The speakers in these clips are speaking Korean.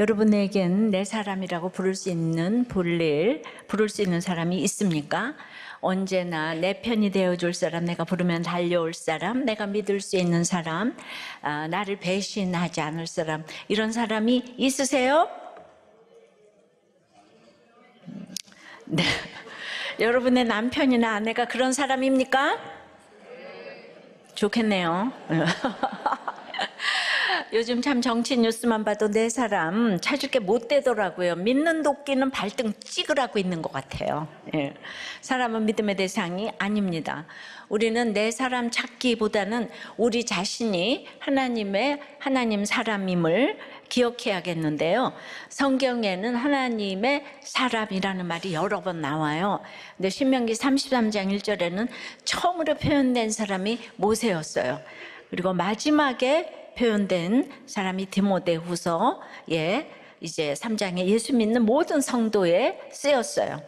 여러분에겐 내 사람이라고 부를 수 있는 부를 수 있는 사람이 있습니까? 언제나 내 편이 되어줄 사람, 내가 부르면 달려올 사람, 내가 믿을 수 있는 사람, 나를 배신하지 않을 사람, 이런 사람이 있으세요? 네. 여러분의 남편이나 아내가 그런 사람입니까? 좋겠네요. 요즘 참 정치 뉴스만 봐도 내 사람 찾을 게 못 되더라고요. 믿는 도끼는 발등 찍으라고 있는 것 같아요. 예. 사람은 믿음의 대상이 아닙니다. 우리는 내 사람 찾기보다는 우리 자신이 하나님 사람임을 기억해야겠는데요. 성경에는 하나님의 사람이라는 말이 여러 번 나와요. 근데 신명기 33장 1절에는 처음으로 표현된 사람이 모세였어요. 그리고 마지막에 표현된 사람이 디모데후서에 이제 3장에 예수 믿는 모든 성도에 쓰였어요.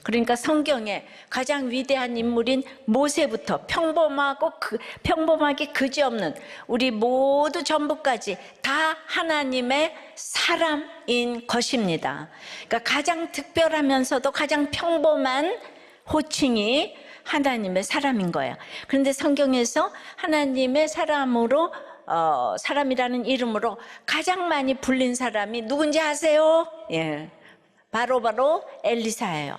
그러니까 성경에 가장 위대한 인물인 모세부터 평범하게 그지없는 우리 모두 전부까지 다 하나님의 사람인 것입니다. 그러니까 가장 특별하면서도 가장 평범한 호칭이 하나님의 사람인 거예요. 그런데 성경에서 하나님의 사람이라는 이름으로 가장 많이 불린 사람이 누군지 아세요? 예, 바로 엘리사예요.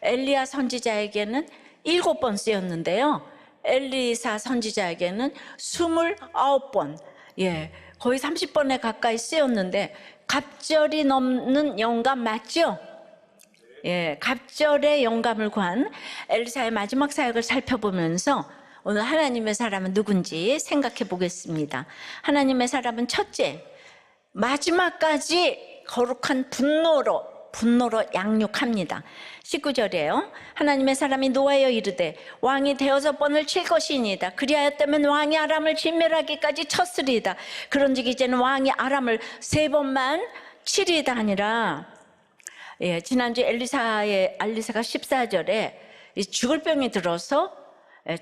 엘리야 선지자에게는 7번 쓰였는데요. 엘리사 선지자에게는 29번, 거의 30번에 가까이 쓰였는데 갑절이 넘는 영감 맞죠? 갑절의 영감을 구한 엘리사의 마지막 사역을 살펴보면서 오늘 하나님의 사람은 누군지 생각해 보겠습니다. 하나님의 사람은 첫째, 마지막까지 거룩한 분노로 양육합니다. 19절이에요. 하나님의 사람이 노하여 이르되 왕이 대여섯 번을 칠 것이니이다. 그리하였다면 왕이 아람을 진멸하기까지 쳤으리이다. 그런즉 이제는 왕이 아람을 3번만 치리이다 하니라. 지난주 엘리사가 14절에 죽을 병이 들어서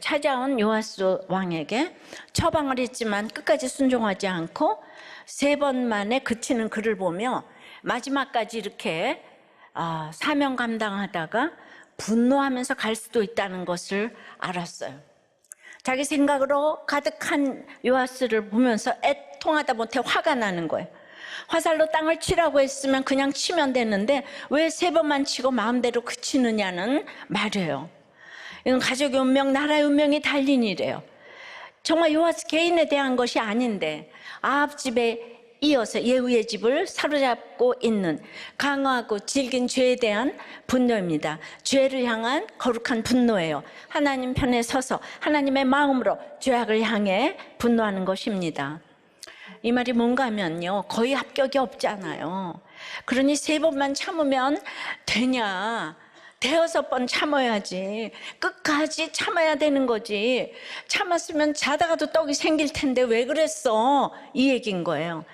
찾아온 요아스 왕에게 처방을 했지만 끝까지 순종하지 않고 3번 만에 그치는 그를 보며 마지막까지 이렇게 사명 감당하다가 분노하면서 갈 수도 있다는 것을 알았어요. 자기 생각으로 가득한 요아스를 보면서 애통하다 못해 화가 나는 거예요. 화살로 땅을 치라고 했으면 그냥 치면 되는데 왜 3번만 치고 마음대로 그치느냐는 말이에요. 이건 가족의 운명, 나라의 운명이 달린 일이에요. 정말 요아스 개인에 대한 것이 아닌데 아합 집에 이어서 예후의 집을 사로잡고 있는 강하고 질긴 죄에 대한 분노입니다. 죄를 향한 거룩한 분노예요. 하나님 편에 서서 하나님의 마음으로 죄악을 향해 분노하는 것입니다. 이 말이 뭔가 하면요, 거의 합격이 없잖아요. 그러니 3번만 참으면 되냐? 5번 참아야지. 끝까지 참아야 되는 거지. 참았으면 자다가도 떡이 생길 텐데 왜 그랬어? 이 얘기인 거예요.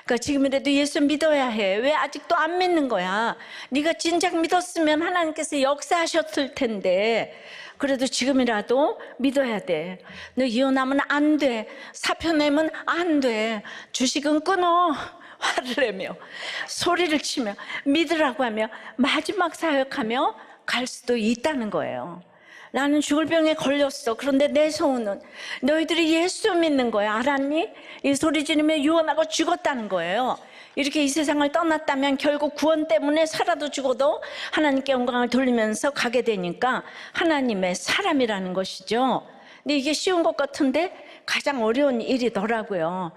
그러니까 지금이라도 예수 믿어야 해. 왜 아직도 안 믿는 거야? 네가 진작 믿었으면 하나님께서 역사하셨을 텐데 그래도 지금이라도 믿어야 돼. 너 이혼하면 안 돼. 사표 내면 안 돼. 주식은 끊어. 화를 내며 소리를 치며 믿으라고 하며 마지막 사역하며 갈 수도 있다는 거예요. 나는 죽을 병에 걸렸어. 그런데 내 소원은 너희들이 예수 믿는 거야. 알았니? 이 소리 지르며 유언하고 죽었다는 거예요. 이렇게 이 세상을 떠났다면 결국 구원 때문에 살아도 죽어도 하나님께 영광을 돌리면서 가게 되니까 하나님의 사람이라는 것이죠. 근데 이게 쉬운 것 같은데 가장 어려운 일이더라고요.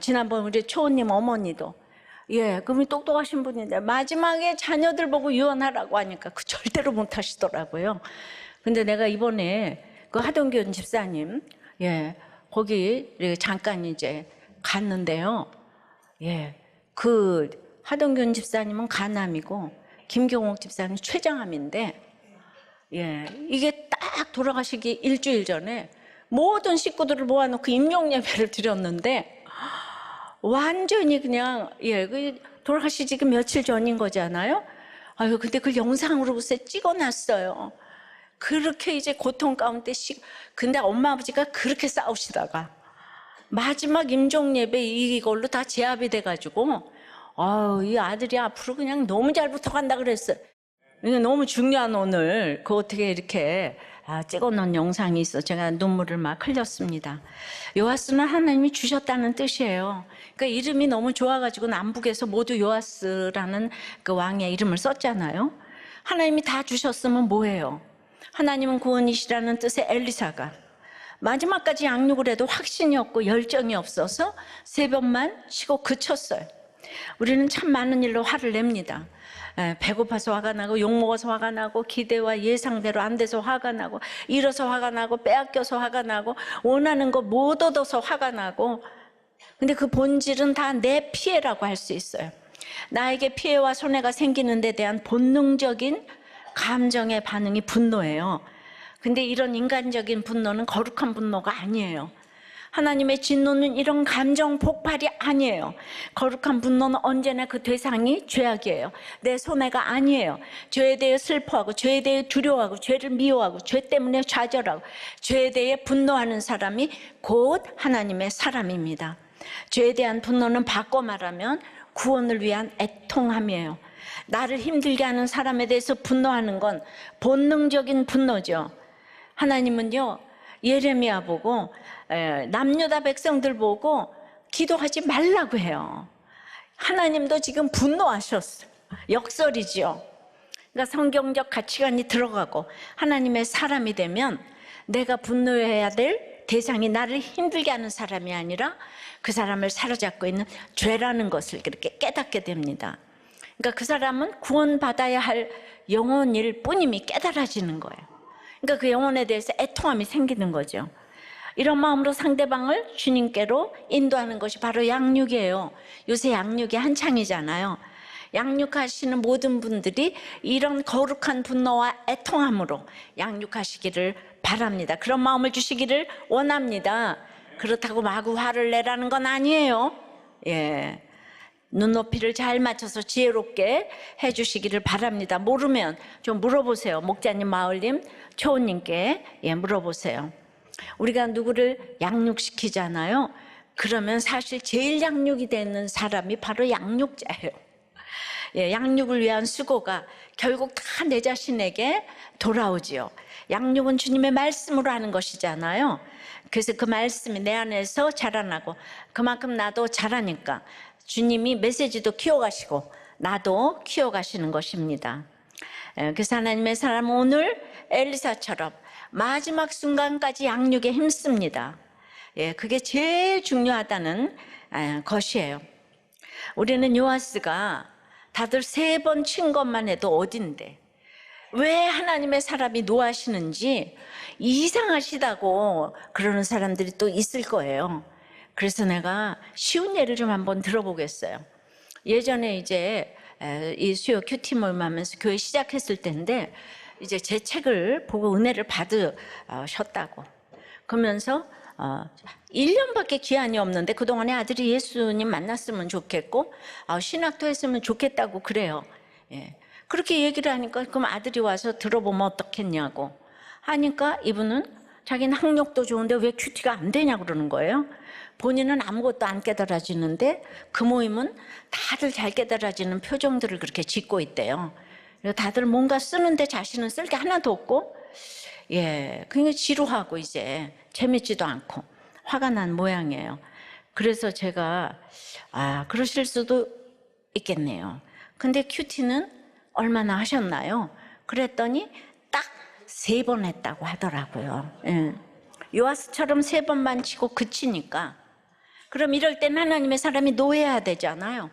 지난번 우리 초호님 어머니도 그분이 똑똑하신 분인데 마지막에 자녀들 보고 유언하라고 하니까 그 절대로 못 하시더라고요. 근데 내가 이번에 그 하동균 집사님 거기 잠깐 이제 갔는데요. 그 하동균 집사님은 간암이고 김경옥 집사님은 췌장암인데 이게 딱 돌아가시기 일주일 전에 모든 식구들을 모아놓고 임종 예배를 드렸는데 완전히 그냥 돌아가시 지금 며칠 전인 거잖아요. 근데 그 영상으로 찍어놨어요. 그렇게 이제 고통 가운데 근데 엄마 아버지가 그렇게 싸우시다가 마지막 임종 예배 이걸로 다 제압이 돼가지고 이 아들이 앞으로 그냥 너무 잘 붙어간다 그랬어요. 이게 너무 중요한 오늘 그 어떻게 이렇게 찍어놓은 영상이 있어. 제가 눈물을 막 흘렸습니다. 요아스는 하나님이 주셨다는 뜻이에요. 그러니까 이름이 너무 좋아가지고 남북에서 모두 요아스라는 그 왕의 이름을 썼잖아요. 하나님이 다 주셨으면 뭐예요? 하나님은 구원이시라는 뜻의 엘리사가 마지막까지 양육을 해도 확신이 없고 열정이 없어서 3번만 치고 그쳤어요. 우리는 참 많은 일로 화를 냅니다. 배고파서 화가 나고, 욕먹어서 화가 나고, 기대와 예상대로 안 돼서 화가 나고, 잃어서 화가 나고, 빼앗겨서 화가 나고, 원하는 거 못 얻어서 화가 나고. 근데 그 본질은 다 내 피해라고 할 수 있어요. 나에게 피해와 손해가 생기는 데 대한 본능적인 감정의 반응이 분노예요. 근데 이런 인간적인 분노는 거룩한 분노가 아니에요. 하나님의 진노는 이런 감정 폭발이 아니에요. 거룩한 분노는 언제나 그 대상이 죄악이에요. 내 손해가 아니에요. 죄에 대해 슬퍼하고, 죄에 대해 두려워하고, 죄를 미워하고, 죄 때문에 좌절하고, 죄에 대해 분노하는 사람이 곧 하나님의 사람입니다. 죄에 대한 분노는 바꿔 말하면 구원을 위한 애통함이에요. 나를 힘들게 하는 사람에 대해서 분노하는 건 본능적인 분노죠. 하나님은요, 예레미야 보고 남유다 백성들 보고 기도하지 말라고 해요. 하나님도 지금 분노하셨어요. 역설이죠. 그러니까 성경적 가치관이 들어가고 하나님의 사람이 되면 내가 분노해야 될 대상이 나를 힘들게 하는 사람이 아니라 그 사람을 사로잡고 있는 죄라는 것을 그렇게 깨닫게 됩니다. 그러니까 그 사람은 구원받아야 할 영혼일 뿐임이 깨달아지는 거예요. 그러니까 그 영혼에 대해서 애통함이 생기는 거죠. 이런 마음으로 상대방을 주님께로 인도하는 것이 바로 양육이에요. 요새 양육이 한창이잖아요. 양육하시는 모든 분들이 이런 거룩한 분노와 애통함으로 양육하시기를 바랍니다. 그런 마음을 주시기를 원합니다. 그렇다고 마구 화를 내라는 건 아니에요. 예. 눈높이를 잘 맞춰서 지혜롭게 해주시기를 바랍니다. 모르면 좀 물어보세요. 목자님, 마을님, 초원님께 물어보세요. 우리가 누구를 양육시키잖아요. 그러면 사실 제일 양육이 되는 사람이 바로 양육자예요. 양육을 위한 수고가 결국 다 내 자신에게 돌아오지요. 양육은 주님의 말씀으로 하는 것이잖아요. 그래서 그 말씀이 내 안에서 자라나고 그만큼 나도 자라니까 주님이 메시지도 키워가시고 나도 키워가시는 것입니다. 그래서 하나님의 사람은 오늘 엘리사처럼 마지막 순간까지 양육에 힘씁니다. 그게 제일 중요하다는 것이에요. 우리는 요아스가 다들 3번 친 것만 해도 어딘데 왜 하나님의 사람이 노하시는지 이상하시다고 그러는 사람들이 또 있을 거예요. 그래서 내가 쉬운 예를 좀 한번 들어보겠어요. 예전에 이제 이 수요 큐티 모임 하면서 교회 시작했을 때인데 이제 제 책을 보고 은혜를 받으셨다고. 그러면서 1년밖에 기한이 없는데 그동안에 아들이 예수님 만났으면 좋겠고 신학도 했으면 좋겠다고 그래요. 그렇게 얘기를 하니까 그럼 아들이 와서 들어보면 어떻겠냐고 하니까 이분은 자기는 학력도 좋은데 왜 큐티가 안 되냐 그러는 거예요. 본인은 아무것도 안 깨달아지는데 그 모임은 다들 잘 깨달아지는 표정들을 그렇게 짓고 있대요. 다들 뭔가 쓰는데 자신은 쓸 게 하나도 없고 그러니까 지루하고 이제 재밌지도 않고 화가 난 모양이에요. 그래서 제가 그러실 수도 있겠네요. 근데 큐티는 얼마나 하셨나요? 그랬더니 딱 3번 했다고 하더라고요. 요아스처럼 3번만 치고 그치니까 그럼 이럴 땐 하나님의 사람이 노해야 되잖아요.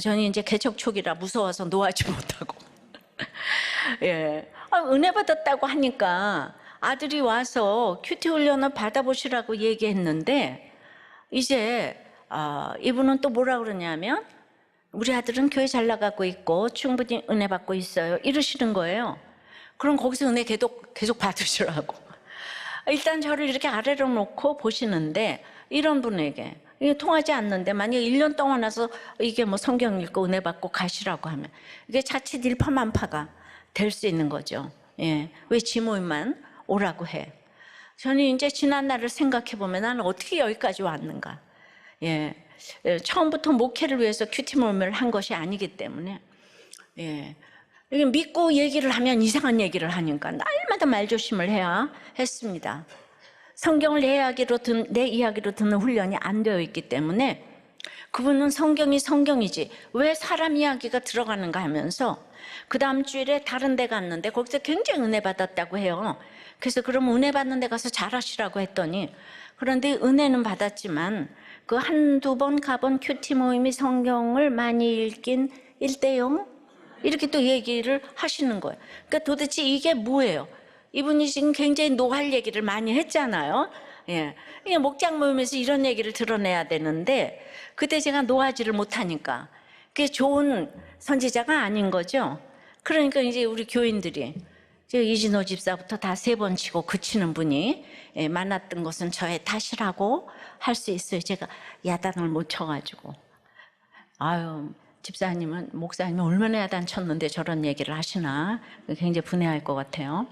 저는 이제 개척 초기라 무서워서 노하지 못하고 은혜 받았다고 하니까 아들이 와서 큐티 훈련을 받아보시라고 얘기했는데 이제 이분은 또 뭐라 그러냐면 우리 아들은 교회 잘 나가고 있고 충분히 은혜 받고 있어요 이러시는 거예요. 그럼 거기서 은혜 계속 받으시라고. 일단 저를 이렇게 아래로 놓고 보시는데 이런 분에게 이게 통하지 않는데 만약 1년 동안 와서 이게 뭐 성경 읽고 은혜 받고 가시라고 하면 이게 자칫 일파만파가 될 수 있는 거죠. 왜 지모임만 오라고 해. 저는 이제 지난 날을 생각해 보면 나는 어떻게 여기까지 왔는가. 처음부터 목회를 위해서 큐티 모임을 한 것이 아니기 때문에 이게 믿고 얘기를 하면 이상한 얘기를 하니까 날마다 말조심을 해야 했습니다. 성경을 내 이야기로 듣는 훈련이 안 되어 있기 때문에 그분은 성경이 성경이지 왜 사람 이야기가 들어가는가 하면서 그 다음 주일에 다른 데 갔는데 거기서 굉장히 은혜 받았다고 해요. 그래서 그럼 은혜 받는 데 가서 잘하시라고 했더니 그런데 은혜는 받았지만 그 한두 번 가본 큐티 모임이 성경을 많이 읽긴 1대0 이렇게 또 얘기를 하시는 거예요. 그러니까 도대체 이게 뭐예요? 이분이 지금 굉장히 노할 얘기를 많이 했잖아요. 그냥 목장 모임에서 이런 얘기를 드러내야 되는데 그때 제가 노하지를 못하니까 그게 좋은 선지자가 아닌 거죠. 그러니까 이제 우리 교인들이 이진호 집사부터 다 3번 치고 그치는 분이 많았던 것은 저의 탓이라고 할 수 있어요. 제가 야단을 못 쳐가지고. 아유, 집사님은, 목사님은 얼마나 야단 쳤는데 저런 얘기를 하시나 굉장히 분해할 것 같아요.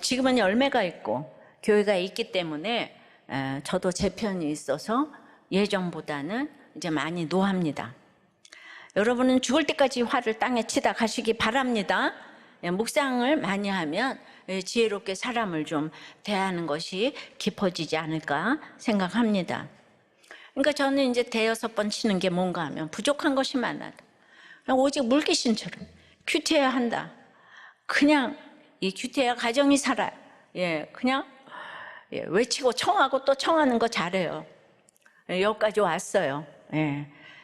지금은 열매가 있고 교회가 있기 때문에 저도 제 편이 있어서 예전보다는 이제 많이 노합니다. 여러분은 죽을 때까지 화를 땅에 치다 가시기 바랍니다. 묵상을 많이 하면 지혜롭게 사람을 좀 대하는 것이 깊어지지 않을까 생각합니다. 그러니까 저는 이제 5-6번 치는 게 뭔가 하면 부족한 것이 많아도 그냥 오직 물귀신처럼 큐티해야 한다. 그냥 이 큐티해야 가정이 살아요. 그냥 외치고 청하고 또 청하는 거 잘해요. 여기까지 왔어요.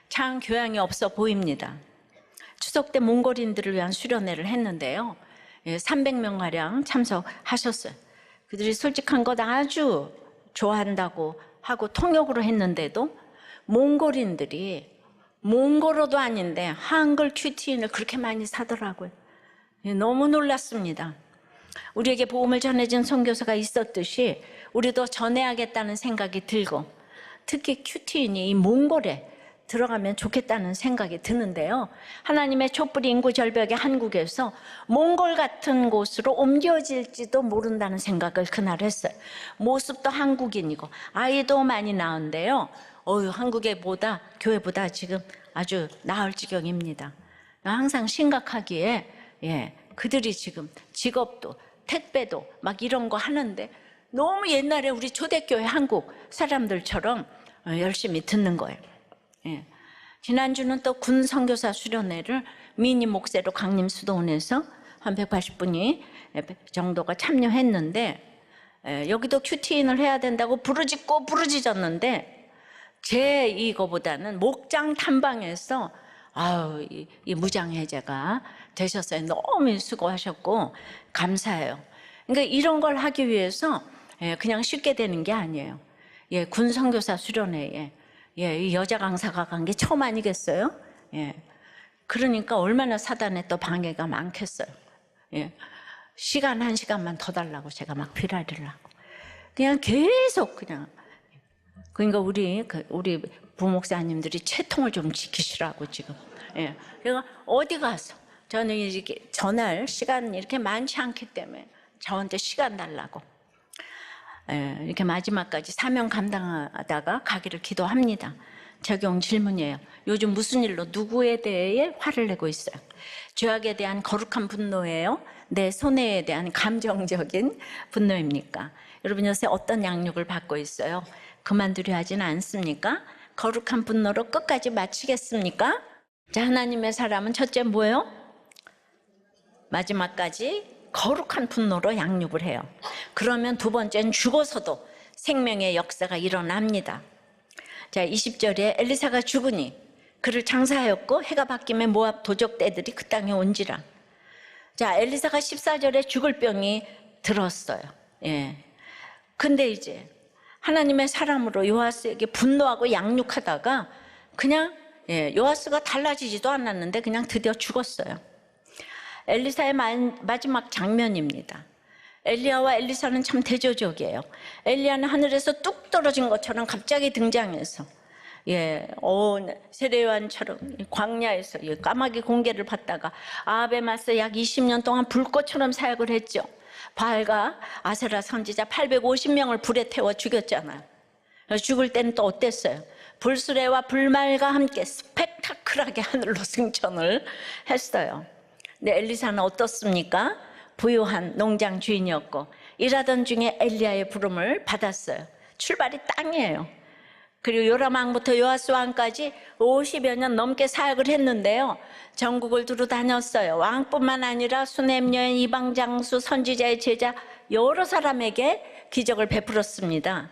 참 교양이 없어 보입니다. 추석 때 몽골인들을 위한 수련회를 했는데요. 300명가량 참석하셨어요. 그들이 솔직한 것 아주 좋아한다고 하고 통역으로 했는데도 몽골인들이 몽골어도 아닌데 한글 큐티인을 그렇게 많이 사더라고요. 너무 놀랐습니다. 우리에게 복음을 전해준 선교사가 있었듯이 우리도 전해야겠다는 생각이 들고 특히 큐티인이 이 몽골에 들어가면 좋겠다는 생각이 드는데요. 하나님의 촛불이 인구 절벽의 한국에서 몽골 같은 곳으로 옮겨질지도 모른다는 생각을 그날 했어요. 모습도 한국인이고 아이도 많이 낳은데요. 한국에보다 교회보다 지금 아주 나을 지경입니다. 항상 심각하기에 그들이 지금 직업도 택배도 막 이런 거 하는데 너무 옛날에 우리 초대교회 한국 사람들처럼 열심히 듣는 거예요. 지난주는 또 군 선교사 수련회를 미니 목세로 강림 수도원에서 한 180분이 정도가 참여했는데 여기도 큐티인을 해야 된다고 부르짖고 부르짖었는데 제 이거보다는 목장 탐방에서 이 무장해제가 되셨어요. 너무 수고하셨고 감사해요. 그러니까 이런 걸 하기 위해서 그냥 쉽게 되는 게 아니에요. 군 선교사 수련회에 이 여자 강사가 간 게 처음 아니겠어요? 그러니까 얼마나 사단에 또 방해가 많겠어요. 시간 1시간만 더 달라고 제가 막 비라리를 하고 그냥 계속 그러니까 우리 부목사님들이 채통을 좀 지키시라고 지금. 그러니까 어디 가서 저는 이렇게 전할 시간 이렇게 많지 않기 때문에 저한테 시간 달라고. 이렇게 마지막까지 사명 감당하다가 가기를 기도합니다. 적용 질문이에요. 요즘 무슨 일로 누구에 대해 화를 내고 있어요? 죄악에 대한 거룩한 분노예요? 내 손해에 대한 감정적인 분노입니까? 여러분 요새 어떤 양육을 받고 있어요? 그만두려 하지는 않습니까? 거룩한 분노로 끝까지 마치겠습니까? 자, 하나님의 사람은 첫째 뭐예요? 마지막까지 거룩한 분노로 양육을 해요. 그러면 두 번째는 죽어서도 생명의 역사가 일어납니다. 자, 20절에 엘리사가 죽으니 그를 장사하였고 해가 바뀌면 모압 도적 떼들이 그 땅에 온지라. 자, 엘리사가 14절에 죽을 병이 들었어요. 근데 이제 하나님의 사람으로 요아스에게 분노하고 양육하다가 그냥 요아스가 달라지지도 않았는데 그냥 드디어 죽었어요. 엘리사의 마지막 장면입니다. 엘리야와 엘리사는 참 대조적이에요. 엘리야는 하늘에서 뚝 떨어진 것처럼 갑자기 등장해서 세례요한처럼 광야에서 까마귀 공개를 받다가 아합에 맞서 약 20년 동안 불꽃처럼 사역을 했죠. 바알과 아세라 선지자 850명을 불에 태워 죽였잖아요. 죽을 때는 또 어땠어요? 불수레와 불말과 함께 스펙타클하게 하늘로 승천을 했어요. 근데 엘리사는 어떻습니까? 부유한 농장 주인이었고 일하던 중에 엘리야의 부름을 받았어요. 출발이 땅이에요. 그리고 요람 왕부터 요아스 왕까지 50여 년 넘게 사역을 했는데요, 전국을 두루 다녔어요. 왕뿐만 아니라 수냄 여인, 이방 장수, 선지자의 제자 여러 사람에게 기적을 베풀었습니다.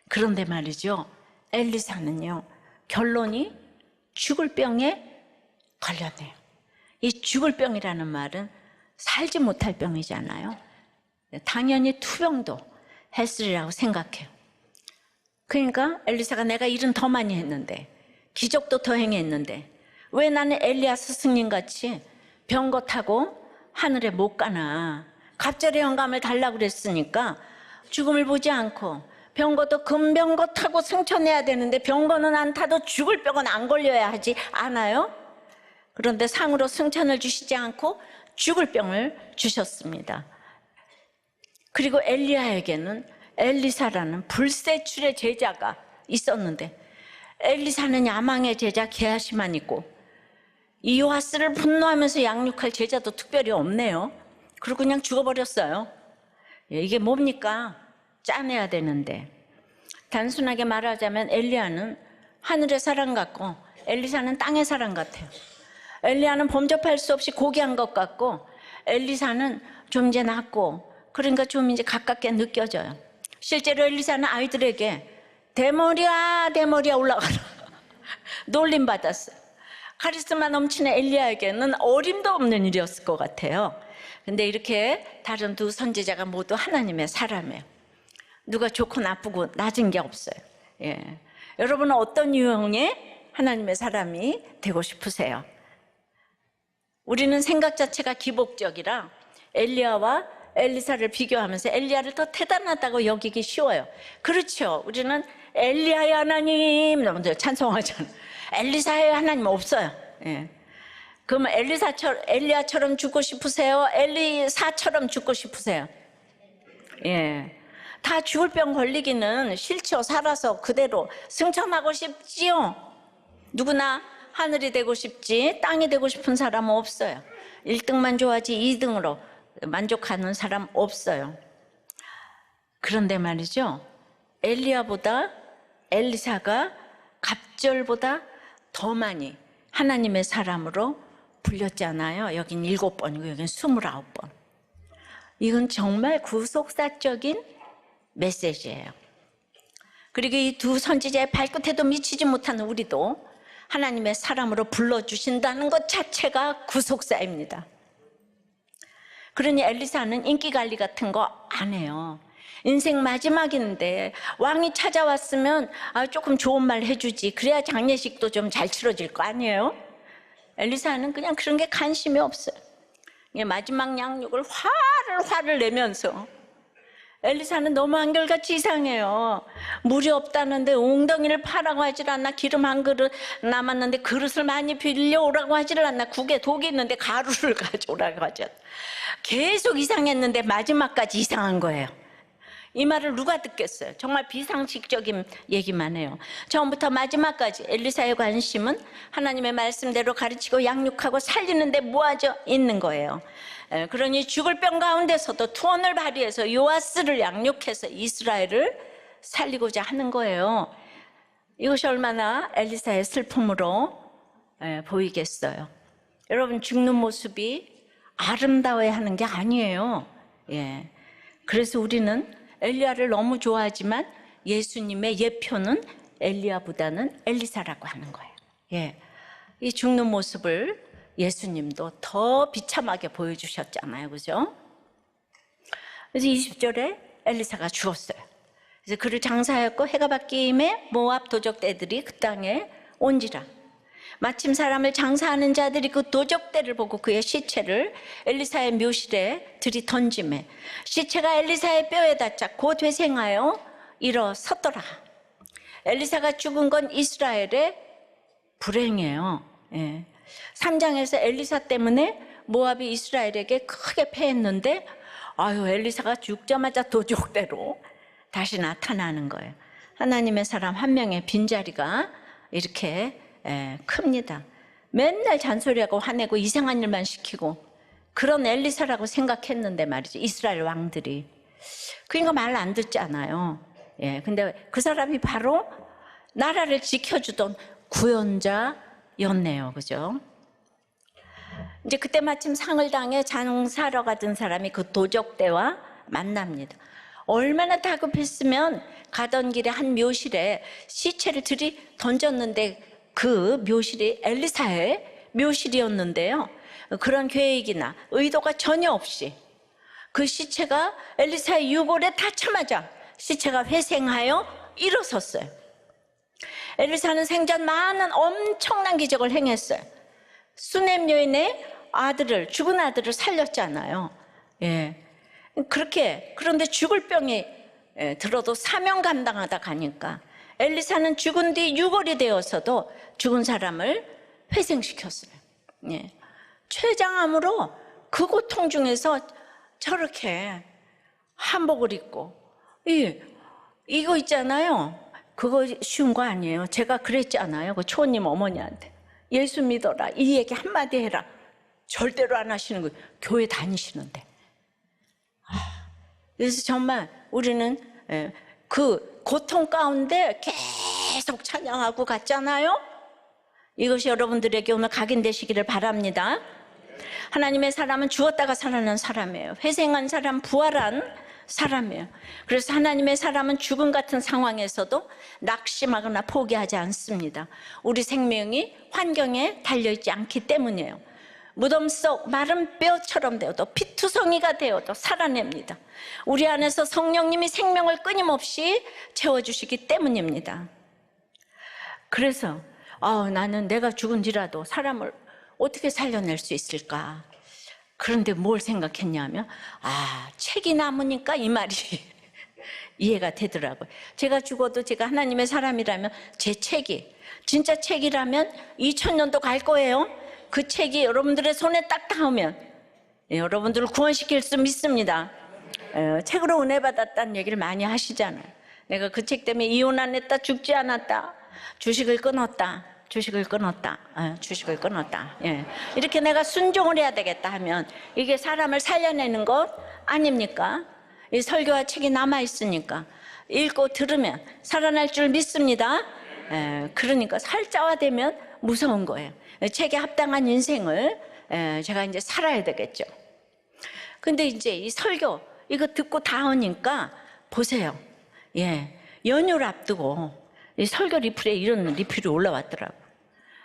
그런데 말이죠, 엘리사는요, 결론이 죽을 병에 걸렸네요. 이 죽을 병이라는 말은 살지 못할 병이잖아요. 당연히 투병도 했으리라고 생각해요. 그러니까 엘리사가 내가 일은 더 많이 했는데, 기적도 더 행했는데 왜 나는 엘리야 스승님 같이 병거 타고 하늘에 못 가나. 갑절의 영감을 달라고 그랬으니까 죽음을 보지 않고, 병거도 금병거 타고 승천해야 되는데 병거는 안 타도 죽을 병은 안 걸려야 하지 않아요? 그런데 상으로 승천을 주시지 않고 죽을 병을 주셨습니다. 그리고 엘리야에게는 엘리사라는 불세출의 제자가 있었는데, 엘리사는 야망의 제자 게하시만 있고 이 요아스를 분노하면서 양육할 제자도 특별히 없네요. 그리고 그냥 죽어버렸어요. 이게 뭡니까? 짜내야 되는데. 단순하게 말하자면 엘리야는 하늘의 사람 같고 엘리사는 땅의 사람 같아요. 엘리야는 범접할 수 없이 고귀한 것 같고 엘리사는 좀 이제 낮고, 그러니까 좀 이제 가깝게 느껴져요. 실제로 엘리사는 아이들에게 대머리야 대머리야 올라가라 놀림받았어요. 카리스마 넘치는 엘리야에게는 어림도 없는 일이었을 것 같아요. 근데 이렇게 다른 두 선지자가 모두 하나님의 사람이에요. 누가 좋고 나쁘고 낮은 게 없어요. 예. 여러분은 어떤 유형의 하나님의 사람이 되고 싶으세요? 우리는 생각 자체가 기복적이라 엘리야와 엘리사를 비교하면서 엘리야를 더 대단하다고 여기기 쉬워요. 그렇죠. 우리는 엘리야의 하나님 찬송하잖아요. 엘리사의 하나님 없어요. 예. 그러면 엘리야처럼 죽고 싶으세요? 엘리사처럼 죽고 싶으세요? 예. 다 죽을 병 걸리기는 싫죠. 살아서 그대로 승천하고 싶지요. 누구나 하늘이 되고 싶지 땅이 되고 싶은 사람은 없어요. 1등만 좋아하지 2등으로 만족하는 사람 없어요. 그런데 말이죠, 엘리야보다 엘리사가 갑절보다 더 많이 하나님의 사람으로 불렸잖아요. 여긴 7번이고 여긴 29번. 이건 정말 구속사적인 메시지예요. 그리고 이 두 선지자의 발끝에도 미치지 못하는 우리도 하나님의 사람으로 불러주신다는 것 자체가 구속사입니다. 그러니 엘리사는 인기관리 같은 거 안 해요. 인생 마지막인데 왕이 찾아왔으면 조금 좋은 말 해주지, 그래야 장례식도 좀 잘 치러질 거 아니에요? 엘리사는 그냥 그런 게 관심이 없어요. 마지막 양육을 화를 내면서, 엘리사는 너무 한결같이 이상해요. 물이 없다는데 웅덩이를 파라고 하질 않나, 기름 한 그릇 남았는데 그릇을 많이 빌려오라고 하질 않나, 국에 독이 있는데 가루를 가져오라고 하지 않나. 계속 이상했는데 마지막까지 이상한 거예요. 이 말을 누가 듣겠어요? 정말 비상식적인 얘기만 해요. 처음부터 마지막까지 엘리사의 관심은 하나님의 말씀대로 가르치고 양육하고 살리는 데 모아져 있는 거예요. 그러니 죽을 병 가운데서도 투혼을 발휘해서 요아스를 양육해서 이스라엘을 살리고자 하는 거예요. 이것이 얼마나 엘리사의 슬픔으로 보이겠어요. 여러분, 죽는 모습이 아름다워야 하는 게 아니에요. 예. 그래서 우리는 엘리야를 너무 좋아하지만 예수님의 예표는 엘리야보다는 엘리사라고 하는 거예요. 예. 이 죽는 모습을 예수님도 더 비참하게 보여주셨잖아요. 그죠? 그래서 20절에 엘리사가 죽었어요. 그래서 그를 장사하였고 해가 바뀜에 모압 도적대들이 그 땅에 온지라. 마침 사람을 장사하는 자들이 그 도적대를 보고 그의 시체를 엘리사의 묘실에 들이던지매 시체가 엘리사의 뼈에 닿자 곧 회생하여 일어섰더라. 엘리사가 죽은 건 이스라엘의 불행이에요. 예. 3장에서 엘리사 때문에 모압이 이스라엘에게 크게 패했는데 엘리사가 죽자마자 도적대로 다시 나타나는 거예요. 하나님의 사람 한 명의 빈자리가 이렇게 큽니다. 맨날 잔소리하고 화내고 이상한 일만 시키고 그런 엘리사라고 생각했는데 말이죠. 이스라엘 왕들이. 그러니까 말 안 듣잖아요. 근데 그 사람이 바로 나라를 지켜주던 구원자였네요. 그죠? 이제 그때 마침 상을 당해 장사러 가던 사람이 그 도적대와 만납니다. 얼마나 다급했으면 가던 길에 한 묘실에 시체를 들이 던졌는데 그 묘실이 엘리사의 묘실이었는데요. 그런 계획이나 의도가 전혀 없이 그 시체가 엘리사의 유골에 닿자마자 시체가 회생하여 일어섰어요. 엘리사는 생전 많은 엄청난 기적을 행했어요. 수넴 여인의 아들을, 죽은 아들을 살렸잖아요. 그런데 죽을 병이 들어도 사명 감당하다 가니까 엘리사는 죽은 뒤 유골이 되어서도 죽은 사람을 회생시켰어요. 췌장암으로 그 고통 중에서 저렇게 한복을 입고 이거 있잖아요. 그거 쉬운 거 아니에요. 제가 그랬잖아요. 그 초님 어머니한테 예수 믿어라 이 얘기 한마디 해라. 절대로 안 하시는 거예요. 교회 다니시는데. 그래서 정말 우리는 그 고통 가운데 계속 찬양하고 갔잖아요. 이것이 여러분들에게 오늘 각인되시기를 바랍니다. 하나님의 사람은 죽었다가 살아난 사람이에요. 회생한 사람, 부활한 사람이에요. 그래서 하나님의 사람은 죽음 같은 상황에서도 낙심하거나 포기하지 않습니다. 우리 생명이 환경에 달려있지 않기 때문이에요. 무덤 속 마른 뼈처럼 되어도 피투성이가 되어도 살아냅니다. 우리 안에서 성령님이 생명을 끊임없이 채워주시기 때문입니다. 그래서 나는 내가 죽은지라도 사람을 어떻게 살려낼 수 있을까? 그런데 뭘 생각했냐면 책이 남으니까 이 말이 이해가 되더라고요. 제가 죽어도 제가 하나님의 사람이라면 제 책이 진짜 책이라면 2000년도 갈 거예요. 그 책이 여러분들의 손에 딱 닿으면 여러분들을 구원시킬 수 믿습니다. 책으로 은혜 받았다는 얘기를 많이 하시잖아요. 내가 그 책 때문에 이혼 안 했다, 죽지 않았다, 주식을 끊었다, 주식을 끊었다. 이렇게 내가 순종을 해야 되겠다 하면 이게 사람을 살려내는 것 아닙니까? 이 설교와 책이 남아있으니까 읽고 들으면 살아날 줄 믿습니다. 그러니까 살자화되면 무서운 거예요. 책에 합당한 인생을 제가 이제 살아야 되겠죠. 근데 이제 이 설교 이거 듣고 다 오니까 보세요. 연휴를 앞두고 이 설교 리플에 이런 리플이 올라왔더라고요.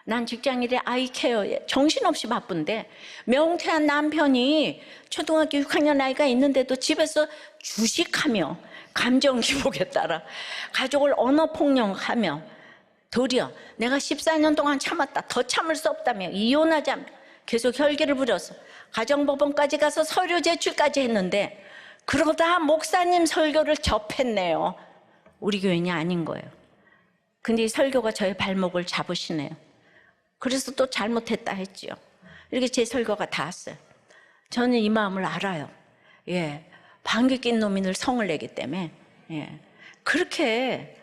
난 직장일에 아이 케어에 정신없이 바쁜데 명태한 남편이 초등학교 6학년 아이가 있는데도 집에서 주식하며 감정 기복에 따라 가족을 언어폭력하며 도리어 내가 14년 동안 참았다, 더 참을 수 없다며 이혼하자며 계속 혈기를 부려서 가정법원까지 가서 서류 제출까지 했는데 그러다 목사님 설교를 접했네요. 우리 교인이 아닌 거예요. 근데 이 설교가 저의 발목을 잡으시네요. 그래서 또 잘못했다 했지요. 이렇게 제 설교가 닿았어요. 저는 이 마음을 알아요. 방귀 낀 놈이 늘 성을 내기 때문에. 그렇게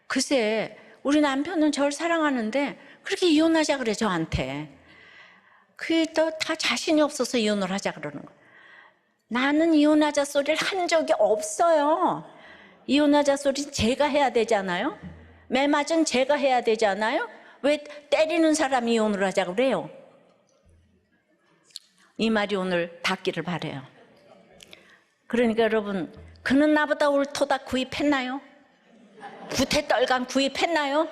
글쎄 우리 남편은 저를 사랑하는데 그렇게 이혼하자 그래 저한테. 그게 또 다 자신이 없어서 이혼을 하자 그러는 거예요. 나는 이혼하자 소리를 한 적이 없어요. 이혼하자 소리 제가 해야 되잖아요. 매 맞은 제가 해야 되잖아요. 왜 때리는 사람이 이혼을 하자 그래요? 이 말이 오늘 닿기를 바라요. 그러니까 여러분, 그는 나보다 옳도다 구입했나요? 구태떨간 구입했나요?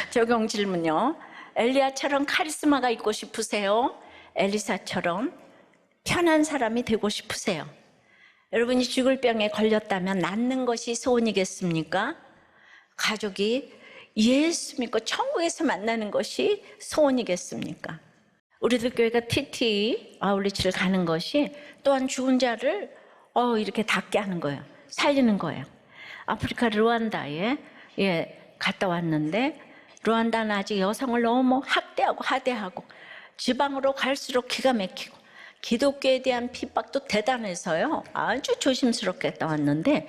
적용 질문요. 엘리야처럼 카리스마가 있고 싶으세요? 엘리사처럼 편한 사람이 되고 싶으세요? 여러분이 죽을 병에 걸렸다면 낫는 것이 소원이겠습니까? 가족이 예수 믿고 천국에서 만나는 것이 소원이겠습니까? 우리들 교회가 TT 아울리치를 가는 것이 또한 죽은 자를 이렇게 닿게 하는 거예요. 살리는 거예요. 아프리카 르완다에 갔다 왔는데 르완다는 아직 여성을 너무 학대하고 하대하고 지방으로 갈수록 기가 막히고 기독교에 대한 핍박도 대단해서요. 아주 조심스럽게 갔다 왔는데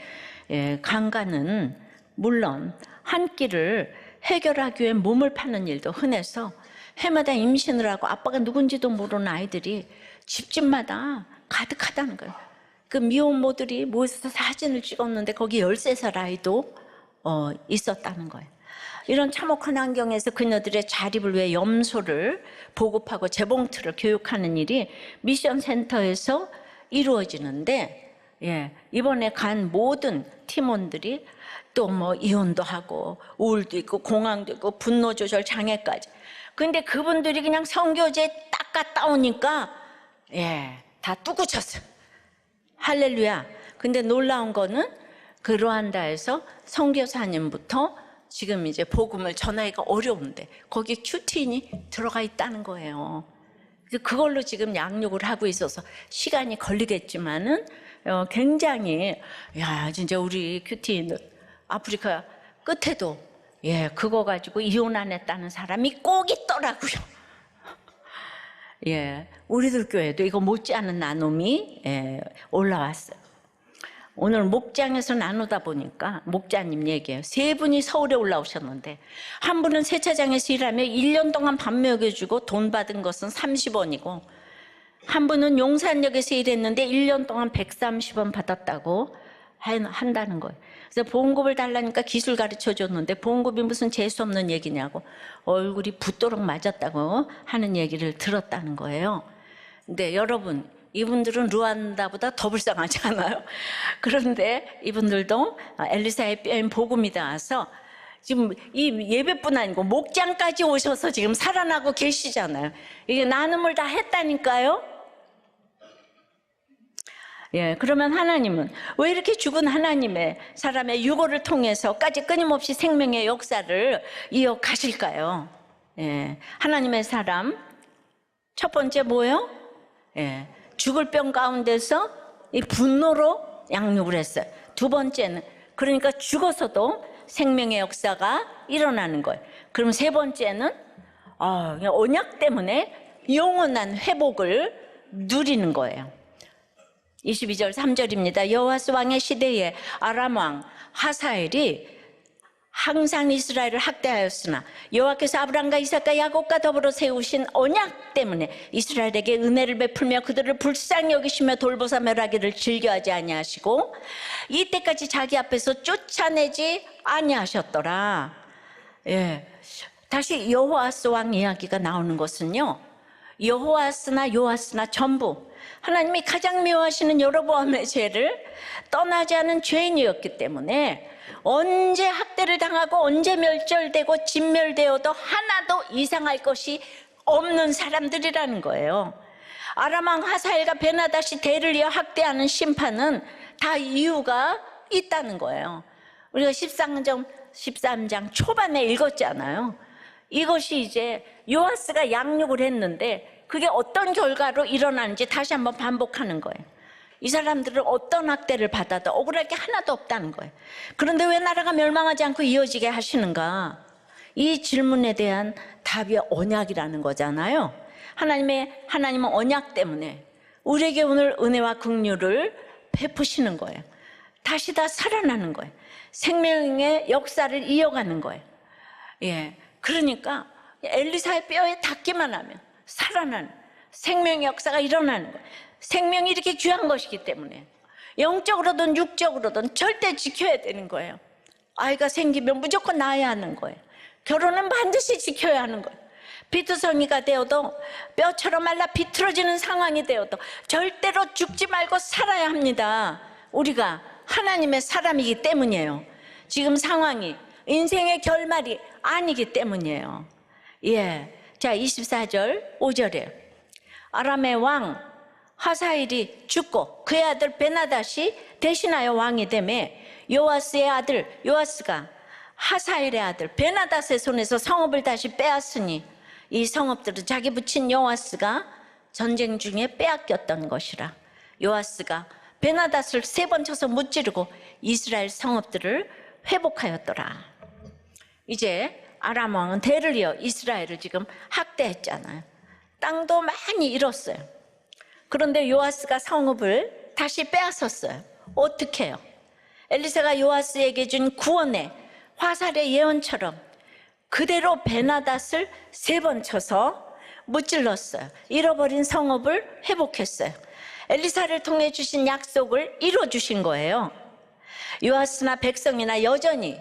강간은 물론 한 끼를 해결하기 위해 몸을 파는 일도 흔해서 해마다 임신을 하고 아빠가 누군지도 모르는 아이들이 집집마다 가득하다는 거예요. 그 미혼모들이 모여서 사진을 찍었는데 거기 13살 아이도 있었다는 거예요. 이런 참혹한 환경에서 그녀들의 자립을 위해 염소를 보급하고 재봉틀을 교육하는 일이 미션 센터에서 이루어지는데, 이번에 간 모든 팀원들이 또 뭐 이혼도 하고 우울도 있고 공황도 있고 분노 조절 장애까지. 근데 그분들이 그냥 선교제 딱 갔다 오니까 다 뚜구쳤어요. 할렐루야. 근데 놀라운 거는 그 루안다에서 선교사님부터 지금 이제 복음을 전하기가 어려운데 거기 큐티인이 들어가 있다는 거예요. 그걸로 지금 양육을 하고 있어서 시간이 걸리겠지만은 굉장히 진짜 우리 큐티인 아프리카 끝에도 그거 가지고 이혼 안 했다는 사람이 꼭 있더라고요. 우리들 교회도 이거 못지않은 나눔이 올라왔어요. 오늘 목장에서 나누다 보니까 목자님 얘기예요. 3분이 서울에 올라오셨는데 한 분은 세차장에서 일하며 1년 동안 밥 먹여주고 돈 받은 것은 30원이고 한 분은 용산역에서 일했는데 1년 동안 130원 받았다고 한다는 거예요. 그래서 보험급을 달라니까 기술 가르쳐줬는데 보험급이 무슨 재수없는 얘기냐고 얼굴이 붓도록 맞았다고 하는 얘기를 들었다는 거예요. 근데 여러분, 이분들은 루안다보다 더 불쌍하지 않아요? 그런데 이분들도 엘리사의 뼈인 복음이 닿아서 지금 이 예배뿐 아니고 목장까지 오셔서 지금 살아나고 계시잖아요. 이게 나눔을 다 했다니까요. 그러면 하나님은 왜 이렇게 죽은 하나님의 사람의 유고를 통해서까지 끊임없이 생명의 역사를 이어가실까요? 하나님의 사람 첫 번째 뭐예요? 죽을 병 가운데서 이 분노로 양육을 했어요. 두 번째는 그러니까 죽어서도 생명의 역사가 일어나는 거예요. 그럼 세 번째는 언약 때문에 영원한 회복을 누리는 거예요. 22절 3절입니다. 여호와스 왕의 시대에 아람 왕 하사엘이 항상 이스라엘을 학대하였으나 여호와께서 아브람과 이삭과 야곱과 더불어 세우신 언약 때문에 이스라엘에게 은혜를 베풀며 그들을 불쌍히 여기시며 돌보사 멸하기를 즐겨하지 아니하시고 이때까지 자기 앞에서 쫓아내지 아니하셨더라. 다시 여호와스 왕 이야기가 나오는 것은요, 여호와스나 요아스나 전부 하나님이 가장 미워하시는 여로보암의 죄를 떠나지 않은 죄인이었기 때문에 언제 학대를 당하고 언제 멸절되고 진멸되어도 하나도 이상할 것이 없는 사람들이라는 거예요. 아람 왕 하사엘과 베나다시 대를 이어 학대하는 심판은 다 이유가 있다는 거예요. 우리가 13장 초반에 읽었잖아요. 이것이 이제 요아스가 양육을 했는데 그게 어떤 결과로 일어나는지 다시 한번 반복하는 거예요. 이 사람들은 어떤 학대를 받아도 억울할 게 하나도 없다는 거예요. 그런데 왜 나라가 멸망하지 않고 이어지게 하시는가? 이 질문에 대한 답이 언약이라는 거잖아요. 하나님은 언약 때문에 우리에게 오늘 은혜와 긍휼을 베푸시는 거예요. 다시 다 살아나는 거예요. 생명의 역사를 이어가는 거예요. 그러니까 엘리사의 뼈에 닿기만 하면 살아나는 생명의 역사가 일어나는 거예요. 생명이 이렇게 귀한 것이기 때문에 영적으로든 육적으로든 절대 지켜야 되는 거예요. 아이가 생기면 무조건 낳아야 하는 거예요. 결혼은 반드시 지켜야 하는 거예요. 비투성이가 되어도 뼈처럼 말라 비틀어지는 상황이 되어도 절대로 죽지 말고 살아야 합니다. 우리가 하나님의 사람이기 때문이에요. 지금 상황이 인생의 결말이 아니기 때문이에요. 자, 24절 5절에 아람의 왕 하사엘이 죽고 그의 아들 베나다시 대신하여 왕이 되매 요아스의 아들 요아스가 하사엘의 아들 베나닷의 손에서 성읍을 다시 빼앗으니 이 성읍들은 자기 부친 요아스가 전쟁 중에 빼앗겼던 것이라. 요아스가 베나닷을 3번 쳐서 무찌르고 이스라엘 성읍들을 회복하였더라. 이제 아람 왕은 대를 이어 이스라엘을 지금 학대했잖아요. 땅도 많이 잃었어요. 그런데 요아스가 성읍을 다시 빼앗았어요. 어떻게 해요? 엘리사가 요아스에게 준 구원의 화살의 예언처럼 그대로 베나닷을 3번 쳐서 무찔렀어요. 잃어버린 성읍을 회복했어요. 엘리사를 통해 주신 약속을 이뤄주신 거예요. 요아스나 백성이나 여전히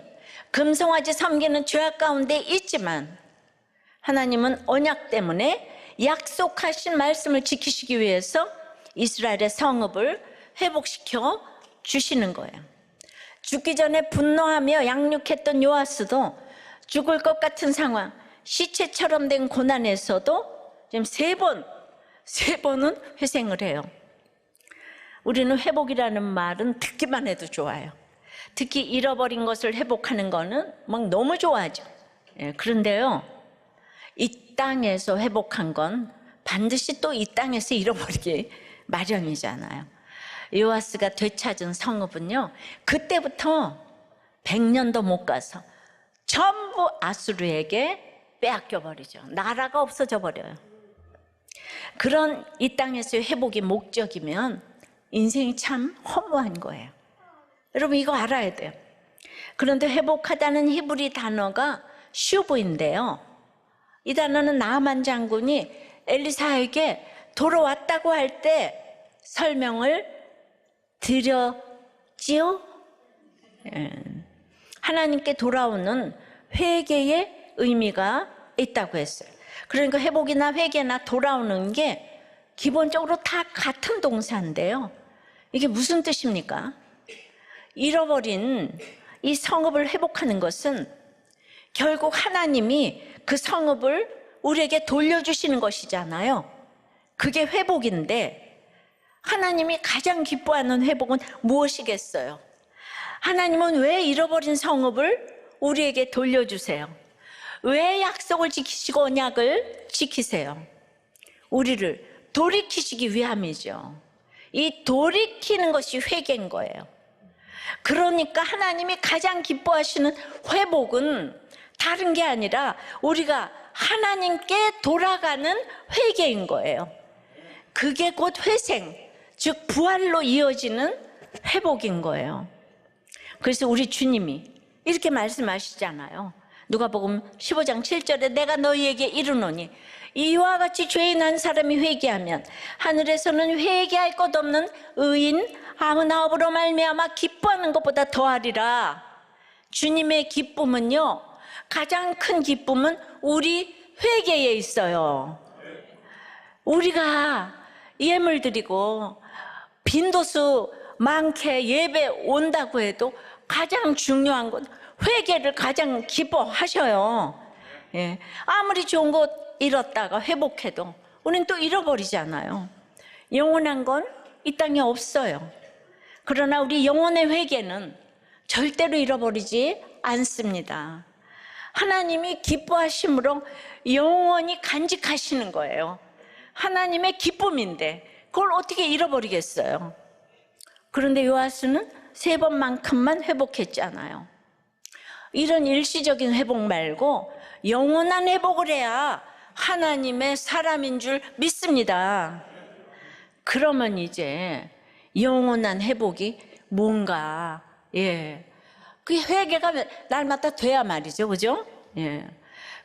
금송아지 섬기는 죄악 가운데 있지만 하나님은 언약 때문에 약속하신 말씀을 지키시기 위해서 이스라엘의 성읍을 회복시켜 주시는 거예요. 죽기 전에 분노하며 양육했던 요아스도 죽을 것 같은 상황, 시체처럼 된 고난에서도 지금 3번은 회생을 해요. 우리는 회복이라는 말은 듣기만 해도 좋아요. 특히 잃어버린 것을 회복하는 거는 막 너무 좋아하죠. 그런데요, 이 땅에서 회복한 건 반드시 또 이 땅에서 잃어버리기 마련이잖아요. 요아스가 되찾은 성읍은요, 그때부터 100년도 못 가서 전부 아수르에게 빼앗겨 버리죠. 나라가 없어져 버려요. 그런 이 땅에서의 회복이 목적이면 인생이 참 허무한 거예요. 여러분 이거 알아야 돼요. 그런데 회복하다는 히브리 단어가 슈브인데요, 이 단어는 나아만 장군이 엘리사에게 돌아왔다고 할 때 설명을 드렸지요. 하나님께 돌아오는 회개의 의미가 있다고 했어요. 그러니까 회복이나 회개나 돌아오는 게 기본적으로 다 같은 동사인데요, 이게 무슨 뜻입니까? 잃어버린 이 성읍을 회복하는 것은 결국 하나님이 그 성읍을 우리에게 돌려주시는 것이잖아요. 그게 회복인데, 하나님이 가장 기뻐하는 회복은 무엇이겠어요? 하나님은 왜 잃어버린 성읍을 우리에게 돌려주세요? 왜 약속을 지키시고 언약을 지키세요? 우리를 돌이키시기 위함이죠. 이 돌이키는 것이 회개인 거예요. 그러니까 하나님이 가장 기뻐하시는 회복은 다른 게 아니라 우리가 하나님께 돌아가는 회개인 거예요. 그게 곧 회생, 즉 부활로 이어지는 회복인 거예요. 그래서 우리 주님이 이렇게 말씀하시잖아요. 누가복음 15장 7절에 내가 너희에게 이르노니 이와 같이 죄인 한 사람이 회개하면 하늘에서는 회개할 것 없는 의인 99으로 말미암아 기뻐하는 것보다 더하리라. 주님의 기쁨은요, 가장 큰 기쁨은 우리 회개에 있어요. 우리가 예물 드리고 빈도수 많게 예배 온다고 해도 가장 중요한 건 회개를 가장 기뻐하셔요. 아무리 좋은 것 잃었다가 회복해도 우리는 또 잃어버리잖아요. 영원한 건 이 땅에 없어요. 그러나 우리 영혼의 회개는 절대로 잃어버리지 않습니다. 하나님이 기뻐하심으로 영원히 간직하시는 거예요. 하나님의 기쁨인데 그걸 어떻게 잃어버리겠어요? 그런데 요아스는 3번만큼만 회복했잖아요. 이런 일시적인 회복 말고 영원한 회복을 해야 하나님의 사람인 줄 믿습니다. 그러면 이제 영원한 회복이 뭔가, 그 회개가 날마다 돼야 말이죠, 그죠?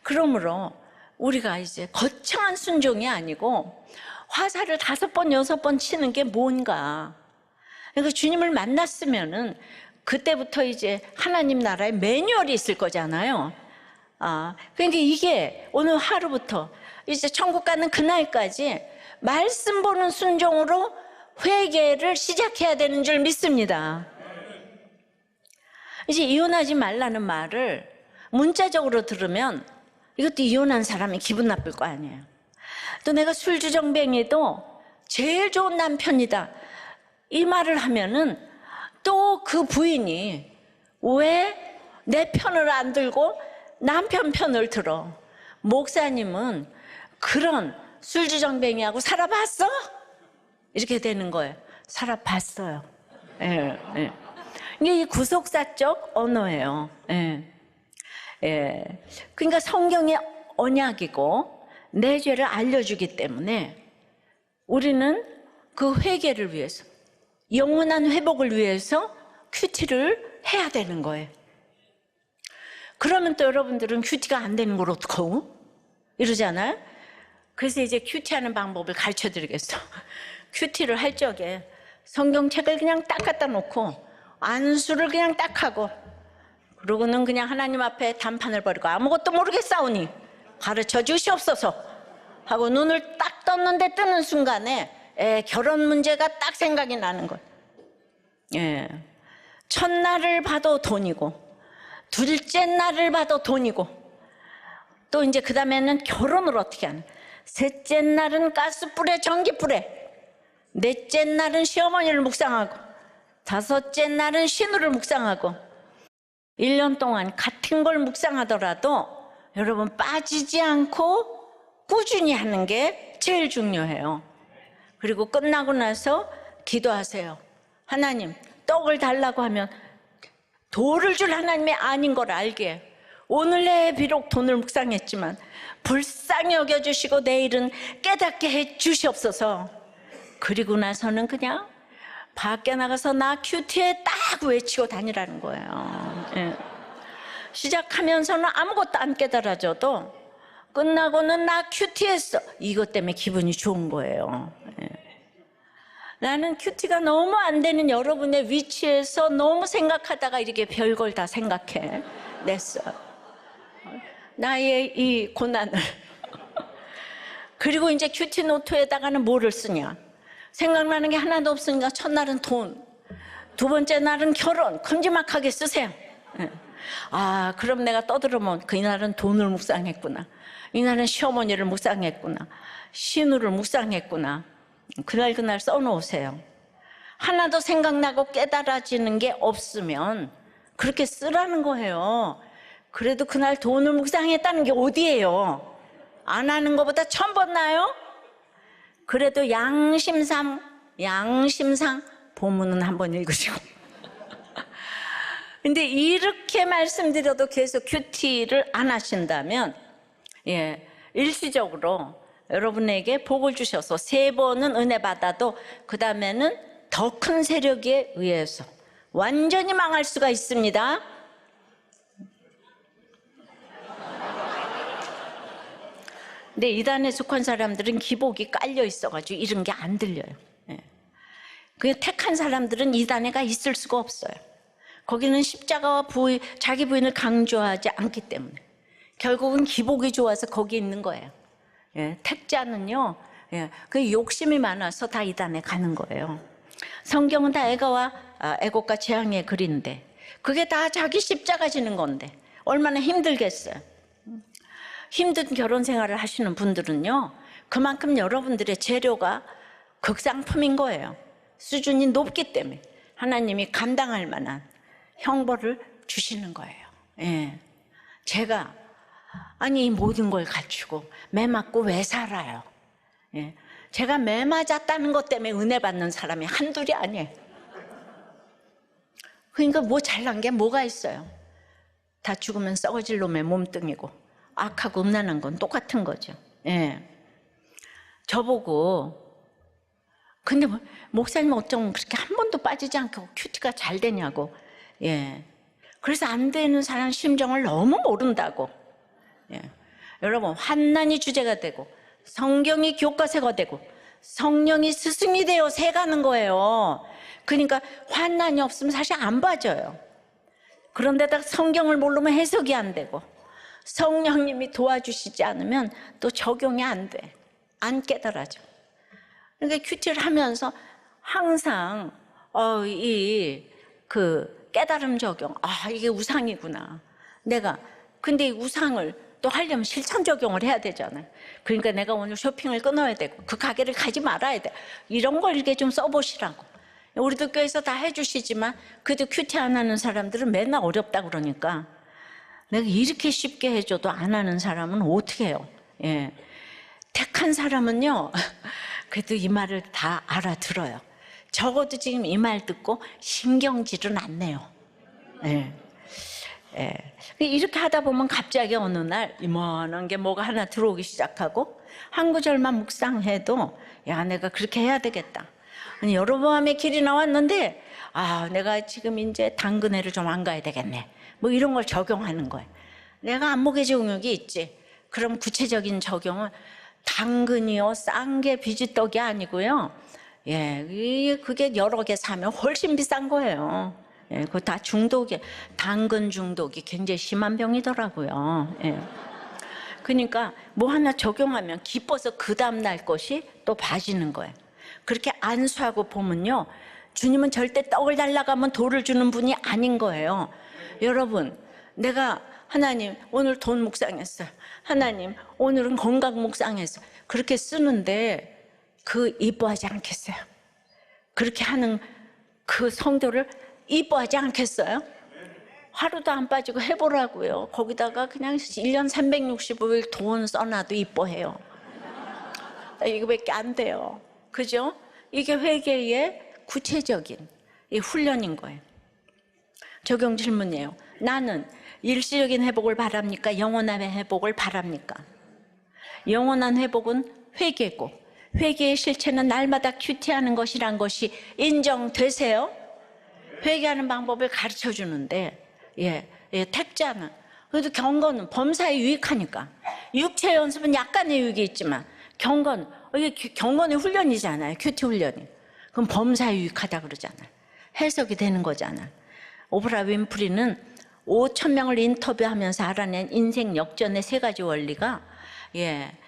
그러므로 우리가 이제 거창한 순종이 아니고 화살을 5번, 6번 치는 게 뭔가. 그러니까 주님을 만났으면은 그때부터 이제 하나님 나라의 매뉴얼이 있을 거잖아요. 그러니까 이게 오늘 하루부터 이제 천국 가는 그날까지 말씀 보는 순종으로 회개를 시작해야 되는 줄 믿습니다. 이제 이혼하지 말라는 말을 문자적으로 들으면 이것도 이혼한 사람이 기분 나쁠 거 아니에요. 또 내가 술주정뱅이도 제일 좋은 남편이다 이 말을 하면은 또 그 부인이 왜 내 편을 안 들고 남편 편을 들어? 목사님은 그런 술주정뱅이하고 살아봤어? 이렇게 되는 거예요. 살아봤어요. 이게 구속사적 언어예요. 그러니까 성경의 언약이고 내 죄를 알려주기 때문에 우리는 그 회개를 위해서, 영원한 회복을 위해서 큐티를 해야 되는 거예요. 그러면 또 여러분들은 큐티가 안 되는 걸 어떡하고? 이러잖아요. 그래서 이제 큐티하는 방법을 가르쳐 드리겠어. 큐티를 할 적에 성경책을 그냥 딱 갖다 놓고 안수를 그냥 딱 하고, 그러고는 그냥 하나님 앞에 단판을 벌이고 아무것도 모르겠사오니 가르쳐 주시옵소서 하고 눈을 딱 떴는데 뜨는 순간에 결혼 문제가 딱 생각이 나는 거예요. 예. 첫날을 봐도 돈이고, 둘째 날을 봐도 돈이고, 또 이제 그 다음에는 결혼을 어떻게 하는, 셋째 날은 가스불에 전기불에, 넷째 날은 시어머니를 묵상하고, 다섯째 날은 신우를 묵상하고, 1년 동안 같은 걸 묵상하더라도 여러분 빠지지 않고 꾸준히 하는 게 제일 중요해요. 그리고 끝나고 나서 기도하세요. 하나님, 떡을 달라고 하면 돌을 줄 하나님이 아닌 걸 알게, 오늘 내 비록 돈을 묵상했지만 불쌍히 여겨주시고 내일은 깨닫게 해 주시옵소서. 그리고 나서는 그냥 밖에 나가서 나 큐티에 딱 외치고 다니라는 거예요. 예. 시작하면서는 아무것도 안 깨달아져도 끝나고는 나 큐티했어, 이것 때문에 기분이 좋은 거예요. 예. 나는 큐티가 너무 안 되는 여러분의 위치에서 너무 생각하다가 이렇게 별걸 다 생각해 냈어요. 나의 이 고난을. 그리고 이제 큐티 노트에다가는 뭐를 쓰냐, 생각나는 게 하나도 없으니까 첫날은 돈, 두 번째 날은 결혼, 큼지막하게 쓰세요. 아, 그럼 내가 떠들으면 이날은 돈을 묵상했구나, 이날은 시어머니를 묵상했구나, 신우를 묵상했구나, 그날 써놓으세요. 하나도 생각나고 깨달아지는 게 없으면 그렇게 쓰라는 거예요. 그래도 그날 돈을 묵상했다는 게 어디예요? 안 하는 것보다 1000번 나요? 그래도 양심상 본문은 한번 읽으시고. 근데 이렇게 말씀드려도 계속 큐티를 안 하신다면, 예, 일시적으로 여러분에게 복을 주셔서 3번은 은혜 받아도 그 다음에는 더 큰 세력에 의해서 완전히 망할 수가 있습니다. 근데 이단에 속한 사람들은 기복이 깔려 있어가지고 이런 게 안 들려요. 예. 그 택한 사람들은 이단에가 있을 수가 없어요. 거기는 십자가와 자기 부인을 강조하지 않기 때문에 결국은 기복이 좋아서 거기 있는 거예요. 예, 택자는요, 예, 그 욕심이 많아서 다 이단에 가는 거예요. 성경은 다 애곡과 재앙의 글인데 그게 다 자기 십자가 지는 건데 얼마나 힘들겠어요. 힘든 결혼 생활을 하시는 분들은요, 그만큼 여러분들의 재료가 극상품인 거예요. 수준이 높기 때문에 하나님이 감당할 만한 형벌을 주시는 거예요. 예. 제가 아니 이 모든 걸 갖추고 매 맞고 왜 살아요? 예. 제가 매 맞았다는 것 때문에 은혜 받는 사람이 한둘이 아니에요. 그러니까 뭐 잘난 게 뭐가 있어요? 다 죽으면 썩어질 놈의 몸뚱이고 악하고 음란한 건 똑같은 거죠. 예. 저보고 근데 목사님 어쩜 그렇게 한 번도 빠지지 않고 큐티가 잘 되냐고. 예. 그래서 안 되는 사람 심정을 너무 모른다고. 예. 여러분, 환난이 주제가 되고 성경이 교과서가 되고 성령이 스승이 되어 새가는 거예요. 그러니까 환난이 없으면 사실 안 봐져요. 그런데다가 성경을 모르면 해석이 안 되고 성령님이 도와주시지 않으면 또 적용이 안 돼. 안 깨달아져. 그러니까 큐티를 하면서 항상 깨달음 적용, 이게 우상이구나. 근데 이 우상을 또 하려면 실천 적용을 해야 되잖아요. 그러니까 내가 오늘 쇼핑을 끊어야 되고 그 가게를 가지 말아야 돼. 이런 걸 이렇게 좀 써보시라고. 우리도 교회에서 다 해주시지만 그래도 큐티 안 하는 사람들은 맨날 어렵다 그러니까 내가 이렇게 쉽게 해줘도 안 하는 사람은 어떻게 해요? 예. 택한 사람은요, 그래도 이 말을 다 알아들어요. 적어도 지금 이 말 듣고 신경질은 안 내요. 예. 예. 이렇게 하다 보면 갑자기 어느 날 이만한 게 뭐가 하나 들어오기 시작하고 한 구절만 묵상해도 야, 내가 그렇게 해야 되겠다. 아니, 여로보암의 길이 나왔는데 아, 내가 지금 이제 당근회를 좀 안 가야 되겠네. 뭐 이런 걸 적용하는 거예요. 내가 안목의 정욕이 있지. 그럼 구체적인 적용은 당근이요, 싼 게 비지떡이 아니고요. 예, 그게 여러 개 사면 훨씬 비싼 거예요. 예, 그거 다 중독이, 당근 중독이 굉장히 심한 병이더라고요. 예. 그러니까 뭐 하나 적용하면 기뻐서 그 다음날 것이 또 봐지는 거예요. 그렇게 안수하고 보면요, 주님은 절대 떡을 달라고 하면 돌을 주는 분이 아닌 거예요. 여러분, 내가 하나님 오늘 돈 묵상했어요. 하나님 오늘은 건강 묵상했어요. 그렇게 쓰는데 그 이뻐하지 않겠어요? 그렇게 하는 그 성도를 이뻐하지 않겠어요? 하루도 안 빠지고 해보라고요. 거기다가 그냥 1년 365일 돈 써놔도 이뻐해요. 이거밖에 안 돼요. 그죠? 이게 회개의 구체적인 이 훈련인 거예요. 적용 질문이에요. 나는 일시적인 회복을 바랍니까? 영원한 회복을 바랍니까? 영원한 회복은 회개고, 회개의 실체는 날마다 큐티하는 것이란 것이 인정되세요? 회개하는 방법을 가르쳐 주는데, 택자는, 그래도 경건은 범사에 유익하니까. 육체 연습은 약간의 유익이 있지만, 이게 경건의 훈련이잖아요. 큐티 훈련이. 그럼 범사에 유익하다 그러잖아요. 해석이 되는 거잖아요. 오프라 윈프리는 5,000명을 인터뷰하면서 알아낸 인생 역전의 3가지 원리가,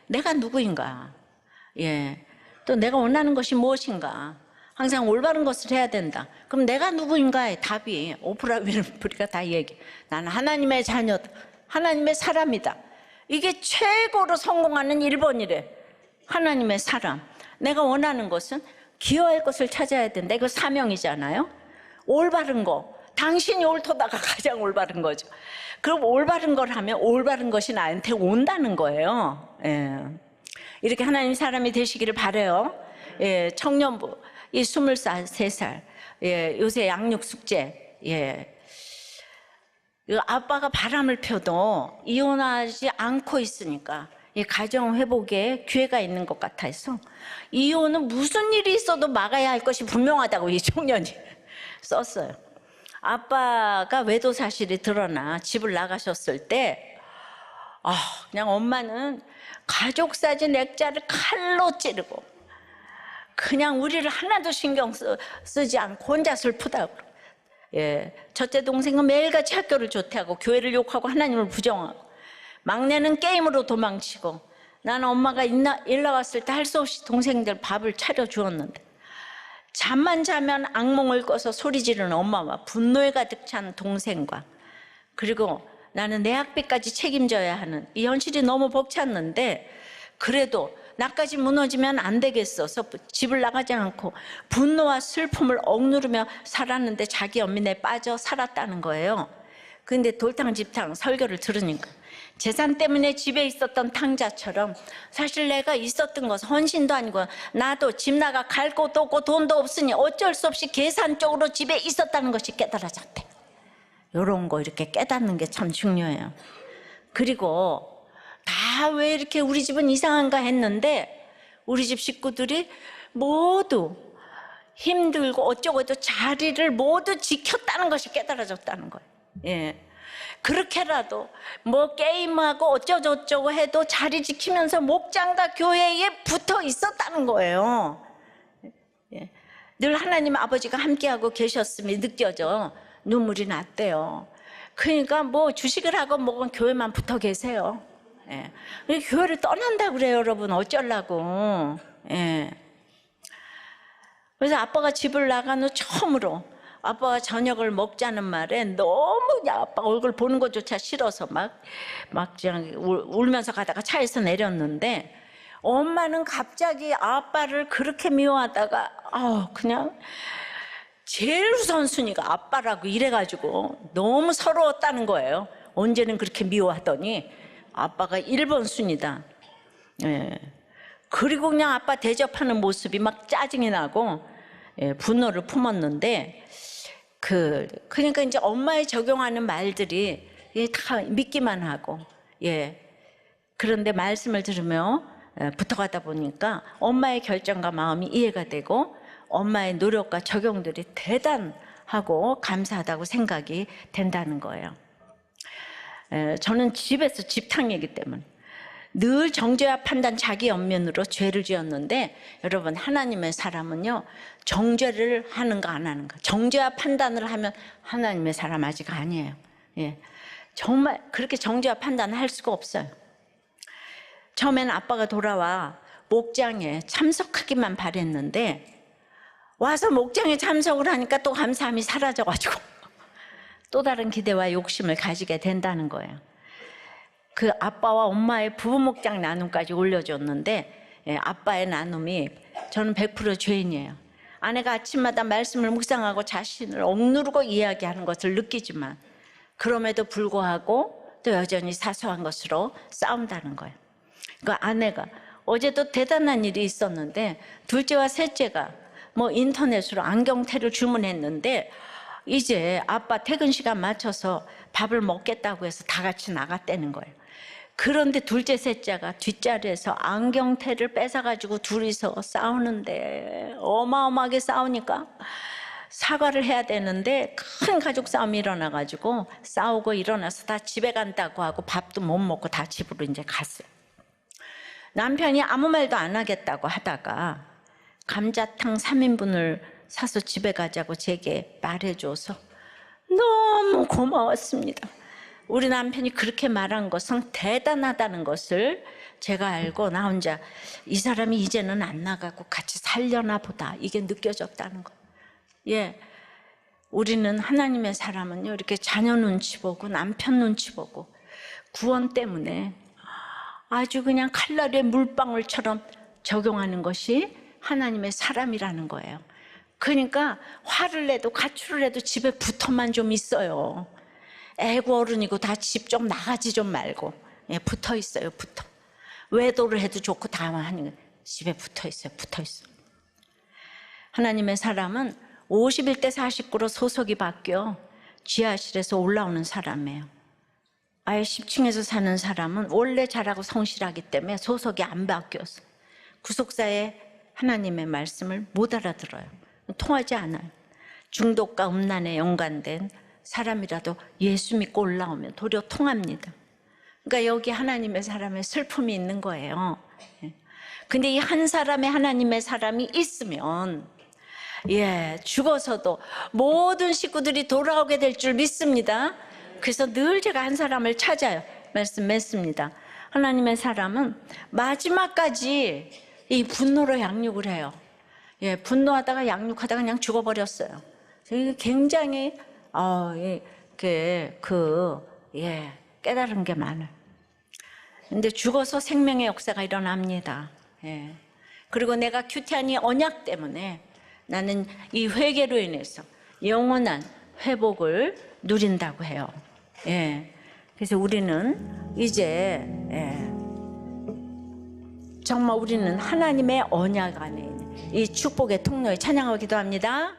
내가 누구인가? 또 내가 원하는 것이 무엇인가? 항상 올바른 것을 해야 된다. 그럼 내가 누구인가의 답이 오프라 윈프리가 다 얘기. 나는 하나님의 자녀다. 하나님의 사람이다. 이게 최고로 성공하는 1번이래. 하나님의 사람. 내가 원하는 것은 기여할 것을 찾아야 된다. 이거 사명이잖아요. 올바른 거. 당신이 옳도다가 가장 올바른 거죠. 그럼 올바른 걸 하면 올바른 것이 나한테 온다는 거예요. 이렇게 하나님 사람이 되시기를 바라요. 청년부, 이 23살, 요새 양육 숙제, 아빠가 바람을 펴도 이혼하지 않고 있으니까 이 가정 회복에 기회가 있는 것 같아서, 이혼은 무슨 일이 있어도 막아야 할 것이 분명하다고 이 청년이 썼어요. 아빠가 외도 사실이 드러나 집을 나가셨을 때, 그냥 엄마는 가족 사진 액자를 칼로 찌르고 그냥 우리를 하나도 신경 쓰지 않고 혼자 슬프다고. 첫째 동생은 매일같이 학교를 조퇴하고 교회를 욕하고 하나님을 부정하고, 막내는 게임으로 도망치고, 나는 엄마가 일 나왔을 때 할 수 없이 동생들 밥을 차려 주었는데, 잠만 자면 악몽을 꿔서 소리 지르는 엄마와 분노에 가득 찬 동생과, 그리고 나는 내 학비까지 책임져야 하는 이 현실이 너무 벅찼는데, 그래도 나까지 무너지면 안 되겠어서 집을 나가지 않고 분노와 슬픔을 억누르며 살았는데 자기 연민에 빠져 살았다는 거예요. 근데 돌탕집탕 설교를 들으니까 재산 때문에 집에 있었던 탕자처럼 사실 내가 있었던 것은 헌신도 아니고, 나도 집 나가 갈 곳도 없고 돈도 없으니 어쩔 수 없이 계산적으로 집에 있었다는 것이 깨달아졌대. 이런 거 이렇게 깨닫는 게 참 중요해요. 그리고 다 왜 이렇게 우리 집은 이상한가 했는데, 우리 집 식구들이 모두 힘들고 어쩌고 해도 자리를 모두 지켰다는 것이 깨달아졌다는 거예요. 그렇게라도 뭐 게임하고 어쩌고저쩌고 해도 자리 지키면서 목장과 교회에 붙어 있었다는 거예요. 늘 하나님 아버지가 함께하고 계셨음이 느껴져 눈물이 났대요. 그러니까 뭐 주식을 하고 뭐건 교회만 붙어 계세요. 교회를 떠난다 그래요, 여러분. 어쩌려고. 그래서 아빠가 집을 나간 후 처음으로 아빠가 저녁을 먹자는 말에 너무 아빠 얼굴 보는 것조차 싫어서 막 그냥 울면서 가다가 차에서 내렸는데, 엄마는 갑자기 아빠를 그렇게 미워하다가 그냥 제일 우선순위가 아빠라고 이래가지고 너무 서러웠다는 거예요. 언제는 그렇게 미워하더니 아빠가 1번 순위다. 그리고 그냥 아빠 대접하는 모습이 막 짜증이 나고 분노를 품었는데, 그러니까 이제 엄마의 적용하는 말들이 다 믿기만 하고, 그런데 말씀을 들으며 붙어가다 보니까 엄마의 결정과 마음이 이해가 되고, 엄마의 노력과 적용들이 하고 감사하다고 생각이 된다는 거예요. 저는 집에서 집탕이기 때문에 늘 정죄와 판단, 자기 연민으로 죄를 지었는데, 여러분, 하나님의 사람은요, 정죄를 하는가 안 하는가, 정죄와 판단을 하면 하나님의 사람 아직 아니에요. 예, 정말 그렇게 정죄와 판단을 할 수가 없어요. 처음에는 아빠가 돌아와 목장에 참석하기만 바랬는데, 와서 목장에 참석을 하니까 또 감사함이 사라져가지고 또 다른 기대와 욕심을 가지게 된다는 거예요. 그 아빠와 엄마의 부부 목장 나눔까지 올려줬는데, 아빠의 나눔이 저는 100% 죄인이에요. 아내가 아침마다 말씀을 묵상하고 자신을 억누르고 이야기하는 것을 느끼지만, 그럼에도 불구하고 또 여전히 사소한 것으로 싸운다는 거예요. 그 아내가 어제도 대단한 일이 있었는데, 둘째와 셋째가 인터넷으로 안경테를 주문했는데, 이제 아빠 퇴근 시간 맞춰서 밥을 먹겠다고 해서 다 같이 나갔다는 거예요. 그런데 둘째 셋째가 뒷자리에서 안경테를 뺏어가지고 둘이서 싸우는데, 어마어마하게 싸우니까 사과를 해야 되는데 큰 가족 싸움이 일어나가지고 싸우고 일어나서 다 집에 간다고 하고 밥도 못 먹고 다 집으로 이제 갔어요. 남편이 아무 말도 안 하겠다고 하다가 감자탕 3인분을 사서 집에 가자고 제게 말해줘서 너무 고마웠습니다. 우리 남편이 그렇게 말한 것은 대단하다는 것을 제가 알고, 나 혼자 이 사람이 이제는 안 나가고 같이 살려나 보다, 이게 느껴졌다는 거. 예, 우리는 하나님의 사람은요, 이렇게 자녀 눈치 보고 남편 눈치 보고 구원 때문에 아주 그냥 칼날에 물방울처럼 적용하는 것이 하나님의 사람이라는 거예요. 그러니까 화를 내도 가출을 해도 집에 붙어만 좀 있어요. 애고 어른이고 다 집 좀 나가지 좀 말고, 붙어 있어요. 붙어. 외도를 해도 좋고 다 하는 거예요. 집에 붙어 있어요. 붙어 있어. 하나님의 사람은 51대 49로 소속이 바뀌어 지하실에서 올라오는 사람이에요. 아예 10층에서 사는 사람은 원래 잘하고 성실하기 때문에 소속이 안 바뀌었어요. 구속사에 하나님의 말씀을 못 알아들어요. 통하지 않아요. 중독과 음란에 연관된 사람이라도 예수 믿고 올라오면 도리어 통합니다. 그러니까 여기 하나님의 사람의 슬픔이 있는 거예요. 근데 이 한 사람의 하나님의 사람이 있으면, 죽어서도 모든 식구들이 돌아오게 될 줄 믿습니다. 그래서 늘 제가 한 사람을 찾아요. 말씀 맺습니다. 하나님의 사람은 마지막까지 이 분노로 양육을 해요. 분노하다가 양육하다가 그냥 죽어버렸어요. 굉장히 깨달은 게 많아요. 근데 죽어서 생명의 역사가 일어납니다. 그리고 내가 큐티하니 언약 때문에 나는 이 회개로 인해서 영원한 회복을 누린다고 해요. 그래서 우리는 이제 정말 우리는 하나님의 언약 안에 있는 이 축복의 통로에 찬양하고 기도합니다.